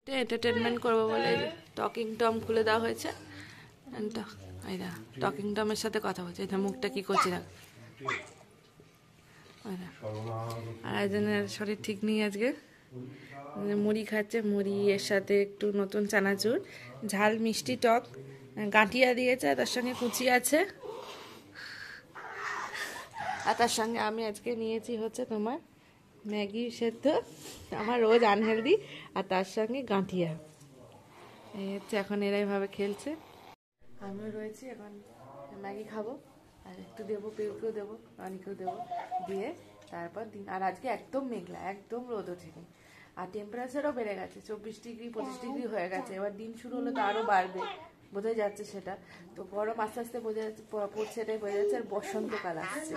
Entertainment করবো বলে talking Tom খুলে দেওয়া হয়েছে। টকিং টমের সাথে কথা বলছে, এটা মুখটা কি করছে দেখ। আর একজনের শরীর ঠিক নেই আজকে, মুড়ি খাচ্ছে, মুড়ি এর সাথে একটু নতুন চানাচুর, ঝাল মিষ্টি টক, গাঁটিয়া দিয়েছে, তার সঙ্গে কুচি আছে, আর তার সঙ্গে আমি আজকে নিয়েছি হচ্ছে তোমার ম্যাগি সেদ্ধ, আমার রোজ আনহেলদি, আর তার সঙ্গে গাঁঠিয়া। এই হচ্ছে এখন এরাইভাবে খেলছে, আমিও রয়েছি। এখন ম্যাগি খাবো, আর একটু দেবো, পেউকেও দেবো, রানিকেও দেবো, দিয়ে তারপর দিন। আর আজকে একদম মেঘলা, একদম রোদ ওঠেনি, আর টেম্পারেচারও বেড়ে গেছে, 24 ডিগ্রি 25 ডিগ্রি হয়ে গেছে। এবার দিন শুরু হলে তো আরও বাড়বে, বোঝাই যাচ্ছে সেটা। তো গরম আস্তে আস্তে বোঝা যাচ্ছে, পড়ছে, এটাই বোঝা যাচ্ছে। আর বসন্তকাল আসছে।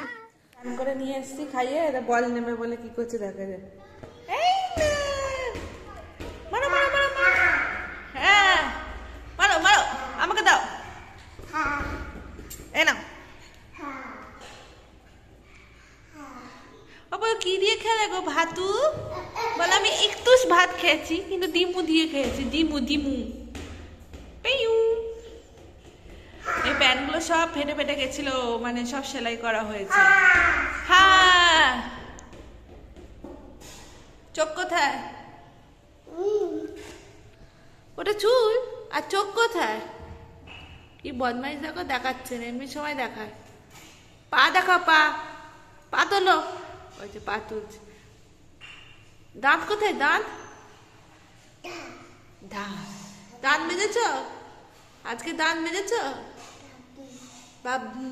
স্নান করে নিয়ে এসছি খাইয়ে, এটা বল নেবে বলে কি করছে দেখা যায়। মারো মারো মারো মারো, হ্যাঁ মারো মারো, আমাকে দাও, এ নাও। বাবা কি দিয়ে খেলে গো? ভাতু বলে আমি একটু ভাত খেয়েছি, কিন্তু ডিমু দিয়ে খেয়েছি, ডিমু ডিমু পেয়ু। এই প্যান্টগুলো সব ফেটে ফেটে গেছিল, মানে সব সেলাই করা হয়েছে। হ্যাঁ, চোখ কোথায়? ওটা চুল, আর চোখ কোথায়? কি বদমাইশ দেখো, দেখাচ্ছে না, এমনি সময় দেখায়। পা দেখাও, পা, পা তোলো। ওই যে পা তুলছে। দাঁত কোথায়? দাঁত, দাঁত মেজেছ আজকে? দাঁত মেজেছ? বাবু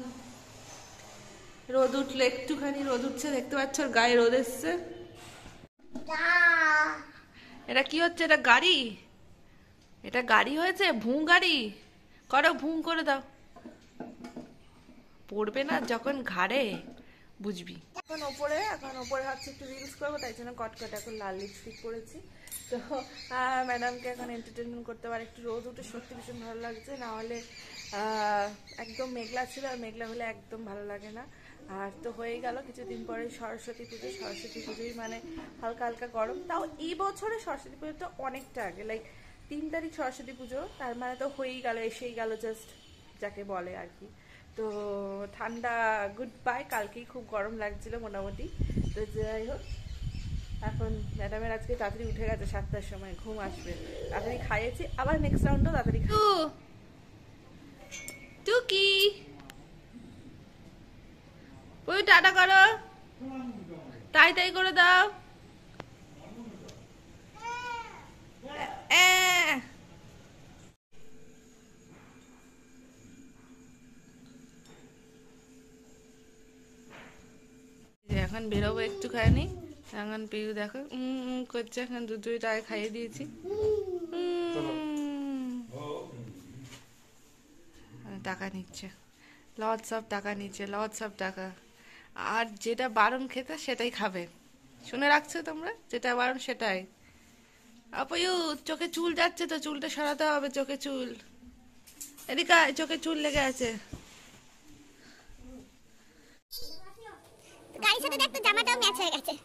রোদ উঠলে, একটুখানি রোদ উঠছে দেখতে পাচ্ছ, গায়ে রোদ এসছে। এটা কি হচ্ছে? এটা গাড়ি, এটা গাড়ি হয়েছে, ভুঁ গাড়ি করো, ভুঁ করে দাও। পড়বে না যখন ঘাড়ে, বুঝবি। এখন ওপরে ভাবছি একটু রিলস করবো, তাই জন্য কটকট এখন লাল লিপস্টিক করেছি। তো ম্যাডামকে এখন এন্টারটেনমেন্ট করতে পারে। একটু রোদ উঠে সত্যি ভীষণ ভালো লাগছে, না হলে একদম মেঘলা ছিল, আর মেঘলা হলে একদম ভালো লাগে না। আর তো হয়ে গেল কিছুদিন পরে সরস্বতী পুজো। সরস্বতী পুজোই মানে হালকা হালকা গরম, তাও এই বছরে সরস্বতী পুজো তো অনেকটা আগে, লাইক 3 তারিখ সরস্বতী পুজো, তার মানে তো হয়েই গেল, এসেই গেল জাস্ট, যাকে বলে আর কি। তো ঠান্ডা গুড বাই, কালকেই খুব গরম লাগছিল মোটামুটি। তো যাই হোক, এখন ম্যাডামের আজকে তাড়াতাড়ি উঠে গেছে, 7টার সময় ঘুম আসবে, তাড়াতাড়ি খাইয়েছি, আবার নেক্সট রাউন্ডও তাড়াতাড়ি। টুকি ওই টাটা করো, তাই তাই করে দাও। এখন বেরোবো একটুখানি, এখন পিউ দেখো করছে, এখন দুটোই টাকা খাইয়ে দিয়েছি। টাকা নিচ্ছে, লটস অফ টাকা নিচ্ছে, লটস অফ টাকা। আর যেটা বারণ খেতে সেটাই খাবে, শুনে রাখছো তোমরা, যেটা বারণ সেটাই। আপয়ু চোখে চুল যাচ্ছে, তো চুলটা সরাতে হবে, চোখে চুল, এদিকে চোখে চুল লেগে আছে। গাড়ির সাথে দেখতে জামাটাও ম্যাচ হয়ে গেছে।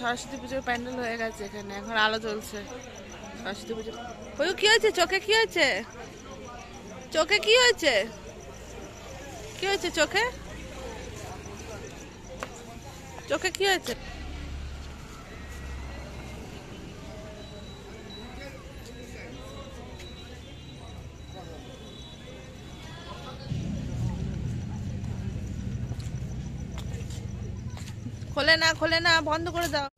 সরস্বতী পুজোর প্যান্ডেল হয়ে গেছে এখানে, এখন আলো জ্বলছে। সরস্বতী পুজো ওই কি হয়েছে? চোখে কি হয়েছে? চোখে কি হয়েছে? কি হয়েছে চোখে? চোখে কি হয়েছে? খোলে না, খোলে না, বন্ধ করে দাও।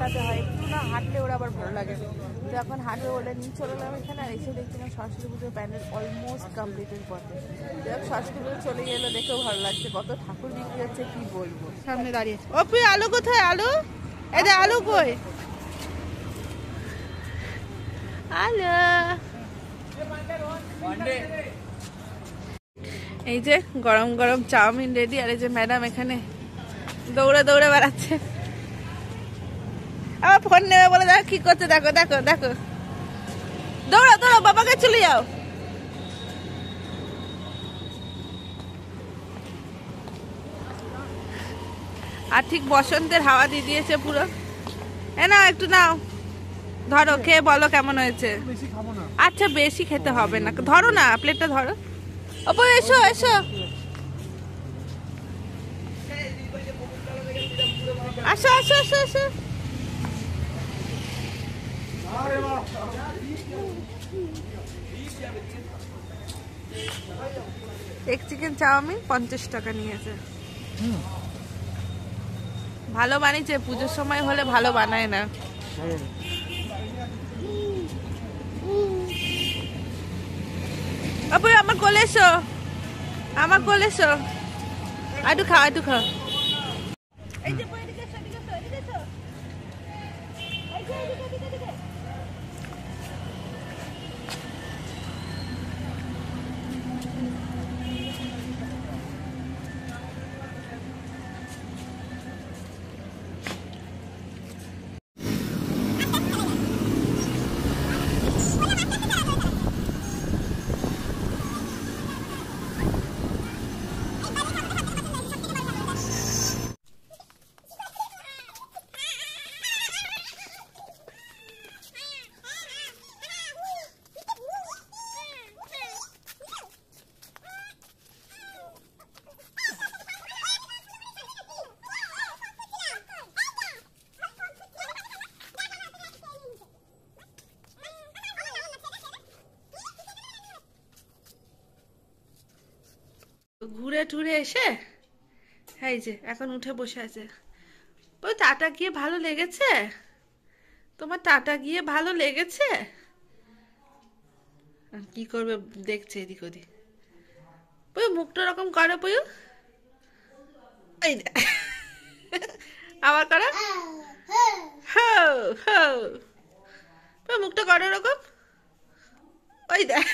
হাঁটাতে হয়, একটু না হাঁটলে ওরা আবার ভালো লাগে। তো এখন হাঁটবে বলে নিয়ে চলে এলাম এখানে, আর এসে দেখছিলাম সরস্বতী পুজোর প্যান্ডেল অলমোস্ট কমপ্লিটের পথে। যাক সরস্বতী পুজো চলে গেলো, দেখেও ভালো লাগছে, কত ঠাকুর বিক্রি হচ্ছে কি বলবো। সামনে দাঁড়িয়ে ও তুই আলু কোথায়? আলু এদের আলু কই? আলু এই যে গরম গরম চাউমিন রেডি, আর এই যে ম্যাডাম এখানে দৌড়ে দৌড়ে বেড়াচ্ছে। আবার ফোন নেবে বলে দেখো কি করছে, দেখো দেখো দেখো, দৌড়ো দৌড়ো বাবাকে চলে যাও। আর ঠিক বসন্তের হাওয়া দিয়ে দিয়েছে পুরো। এ নাও একটু নাও, ধরো খেয়ে বলো কেমন হয়েছে। আচ্ছা বেশি খেতে হবে না, ধরো না প্লেটটা ধরো। ওপো এসো এসো, আসো আসো আসো আসো। এক চিকেন চাউমিন 50 টাকা নিয়েছে। ভালো বানিয়েছে, পুজোর সময় হলে ভালো বানায় না। আপু আমার কোলে এসো, আমার কোলে এসো, একটু খাও একটু খাও। এই যে এদিকে এসো, এদিকে এসো, এদিকে এসো, এই যে এদিকে এদিকে এদিকে। ঘুরে টুরে এসে এই যে এখন উঠে বসে আছে। ওই টাটা গিয়ে ভালো লেগেছে তোমার? টাটা গিয়ে ভালো লেগেছে? কি করবে দেখছে এদিক ওদিক। ওই মুখটা রকম করে পয়ু, এই আবার করে মুখটা করে ওরকম, ওই দেখ।